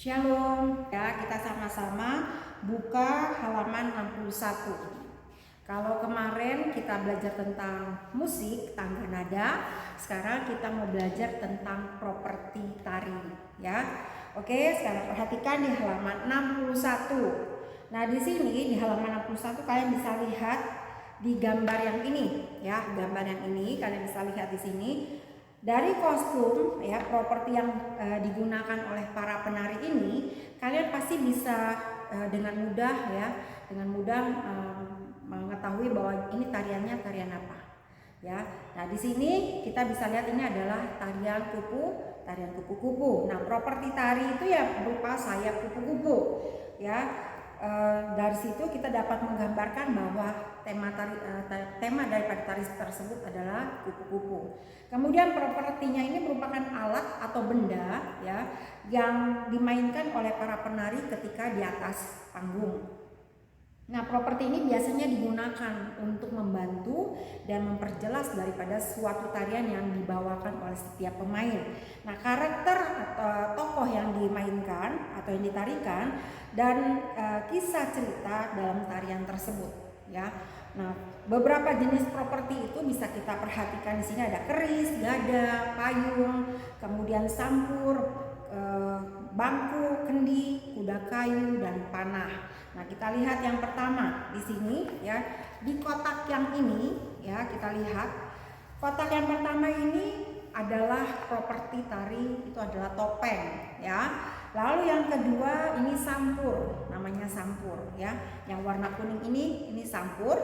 Shalom, ya kita sama-sama buka halaman 61. Kalau kemarin kita belajar tentang musik, tangga nada, sekarang kita mau belajar tentang properti tari, ya. Oke, sekarang perhatikan di halaman 61. Nah, di sini di halaman 61 kalian bisa lihat di gambar yang ini, ya, gambar yang ini kalian bisa lihat di sini. Dari kostum, ya, properti yang digunakan oleh para penari ini, kalian pasti bisa dengan mudah, ya, dengan mudah mengetahui bahwa ini tariannya tarian apa, ya. Nah, di sini kita bisa lihat ini adalah tarian kupu-kupu. Nah, properti tari itu ya berupa sayap kupu-kupu, ya. Dari situ kita dapat menggambarkan bahwa tema daripada tari tersebut adalah kupu-kupu. Kemudian propertinya ini merupakan alat atau benda, ya, yang dimainkan oleh para penari ketika di atas panggung. Nah, properti ini biasanya digunakan untuk membantu dan memperjelas daripada suatu tarian yang dibawakan oleh setiap pemain. Nah, karakter atau tokoh yang dimainkan atau yang ditarikan dan kisah cerita dalam tarian tersebut, ya. Nah, beberapa jenis properti itu bisa kita perhatikan di sini ada keris, gada, payung, kemudian sampur, bangku, kendi, kuda kayu, dan panah. Nah, kita lihat yang pertama di sini, ya, di kotak yang ini, ya, kita lihat kotak yang pertama ini adalah properti tari, itu adalah topeng, ya. Lalu yang kedua ini sampur, namanya sampur, ya. Yang warna kuning ini sampur.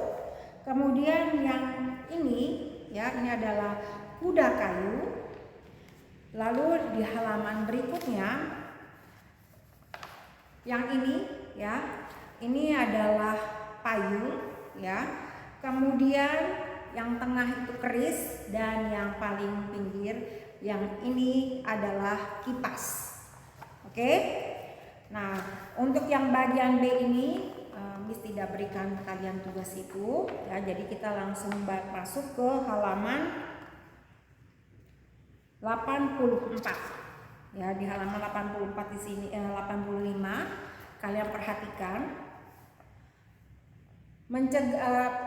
Kemudian yang ini, ya, ini adalah kuda kayu. Lalu di halaman berikutnya yang ini, ya, ini adalah payung, ya. Kemudian yang tengah itu keris dan yang paling pinggir yang ini adalah kipas. Oke. Nah, untuk yang bagian B ini Miss tidak berikan kalian tugas itu, ya. Jadi kita langsung masuk ke halaman 84. Ya, di halaman 84 di sini 85 kalian perhatikan.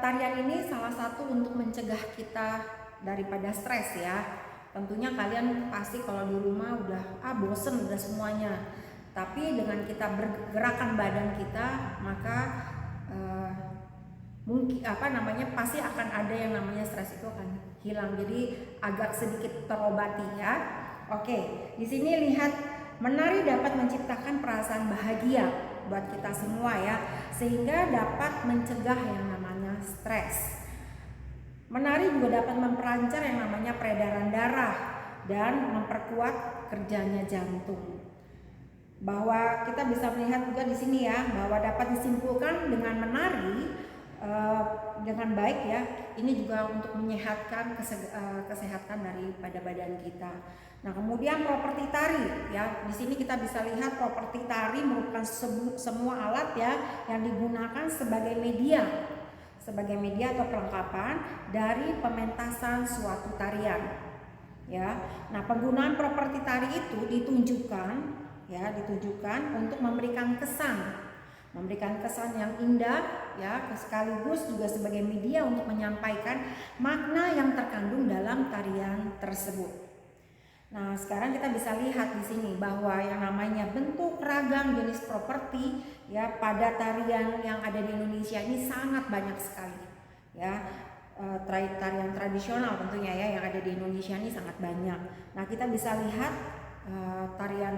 Tarian ini salah satu untuk mencegah kita daripada stres, ya. Tentunya kalian pasti kalau di rumah udah bosen udah semuanya. Tapi dengan kita bergerakan badan kita, maka mungkin pasti akan ada yang namanya stres itu akan hilang. Jadi agak sedikit terobati, ya. Oke, di sini lihat menari dapat menciptakan perasaan bahagia buat kita semua, ya, sehingga dapat mencegah yang namanya stres. Menari juga dapat memperancar yang namanya peredaran darah dan memperkuat kerjanya jantung. Bahwa kita bisa melihat juga di sini, ya, bahwa dapat disimpulkan dengan menari dengan baik, ya, ini juga untuk menyehatkan kesehatan daripada badan kita. Nah, kemudian properti tari, ya, di sini kita bisa lihat properti tari merupakan semua alat, ya, yang digunakan sebagai media atau perlengkapan dari pementasan suatu tarian, ya. Nah, penggunaan properti tari itu ditunjukkan untuk memberikan kesan yang indah, ya, sekaligus juga sebagai media untuk menyampaikan makna yang terkandung dalam tarian tersebut. Nah, sekarang kita bisa lihat di sini bahwa yang namanya bentuk ragam jenis properti, ya, pada tarian yang ada di Indonesia ini sangat banyak sekali, ya. Tarian tradisional tentunya, ya, yang ada di Indonesia ini sangat banyak. Nah, kita bisa lihat tarian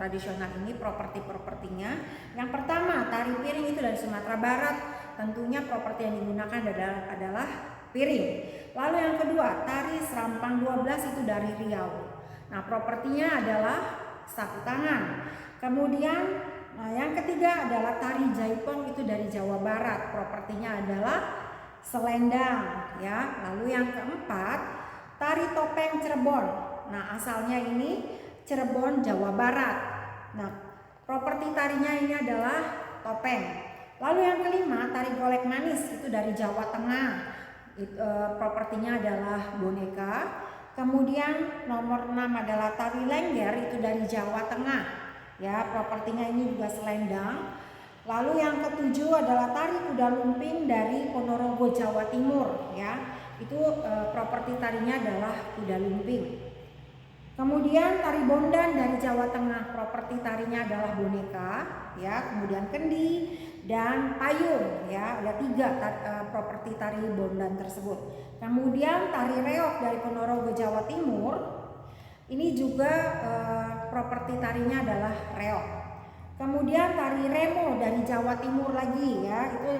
tradisional ini propertinya. Yang pertama, tari piring itu dari Sumatera Barat. Tentunya properti yang digunakan adalah piring. Lalu yang kedua, tari Serampang 12 itu dari Riau. Nah, propertinya adalah sapu tangan. Kemudian yang ketiga adalah tari Jaipong itu dari Jawa Barat. Propertinya adalah selendang, ya. Lalu yang keempat, tari topeng Cirebon. Nah, asalnya ini Cirebon, Jawa Barat. Nah, properti tarinya ini adalah topeng. Lalu yang kelima, tari golek manis itu dari Jawa Tengah. Propertinya adalah boneka. Kemudian nomor 6 adalah tari lengger itu dari Jawa Tengah. ya, propertinya ini juga selendang. Lalu yang ketujuh adalah tari kuda lumping dari Ponorogo, Jawa Timur, ya. Itu properti tarinya adalah kuda lumping. Kemudian tari bondan dari Jawa Tengah, properti tarinya adalah boneka, ya. Kemudian kendi dan payung, ya. Ada 3 properti tari bondan tersebut. Kemudian tari reog dari Ponorogo, Jawa Timur. Ini juga properti tarinya adalah reog. Kemudian tari remo dari Jawa Timur lagi, ya, itu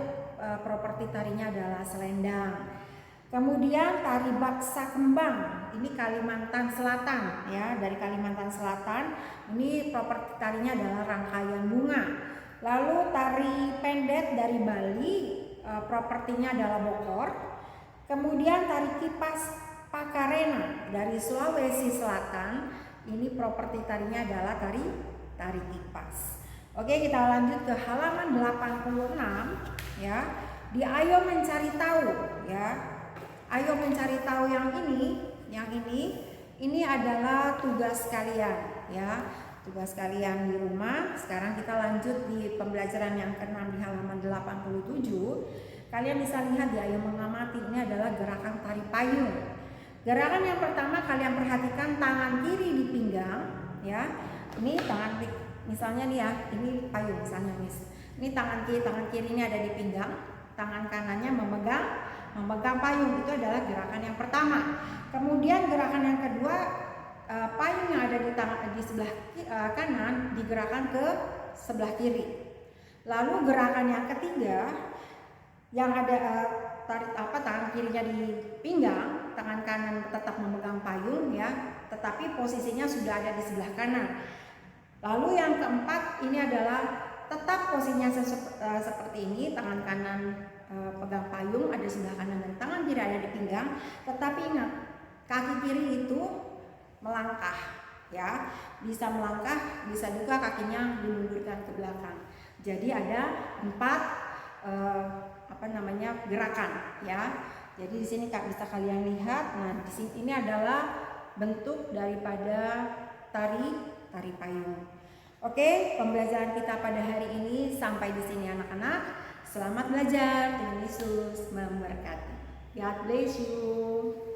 properti tarinya adalah selendang. Kemudian tari baksa kembang, ini Kalimantan Selatan, ya, dari Kalimantan Selatan. Ini properti tarinya adalah rangkaian bunga. Lalu tari pendet dari Bali, propertinya adalah bokor. Kemudian tari kipas Pakarena dari Sulawesi Selatan, ini properti tarinya adalah tari kipas. Oke, kita lanjut ke halaman 86, ya. Di Ayo Mencari Tahu, ya. Ayo mencari tahu yang ini adalah tugas kalian, ya. Tugas kalian di rumah. Sekarang kita lanjut di pembelajaran yang ke-6 di halaman 87. Kalian bisa lihat di Ayo Mengamati, ini adalah gerakan tari payung. Gerakan yang pertama kalian perhatikan tangan kiri di pinggang, ya. Ini tangan, misalnya nih ya, ini payung misalnya, Miss. Ini tangan kiri ini ada di pinggang, tangan kanannya memegang payung. Itu adalah gerakan yang pertama. Kemudian gerakan yang kedua, payung yang ada di sebelah kanan digerakkan ke sebelah kiri. Lalu gerakan yang ketiga, yang ada tangan kirinya di pinggang, tangan kanan tetap memegang payung, ya, tetapi posisinya sudah ada di sebelah kanan. Lalu yang keempat, ini adalah tetap posisinya seperti ini, tangan kanan pegang payung ada di sebelah kanan dan tangan kiri ada di pinggang. Tetapi ingat, kaki kiri itu melangkah, ya, bisa melangkah, bisa juga kakinya dimundurkan ke belakang. Jadi ada 4 gerakan, ya. Jadi di sini bisa kalian lihat. Nah, di sini ini adalah bentuk daripada tari payung. Oke, pembelajaran kita pada hari ini sampai di sini anak-anak. Selamat belajar, Tuhan Yesus memberkati. God bless you.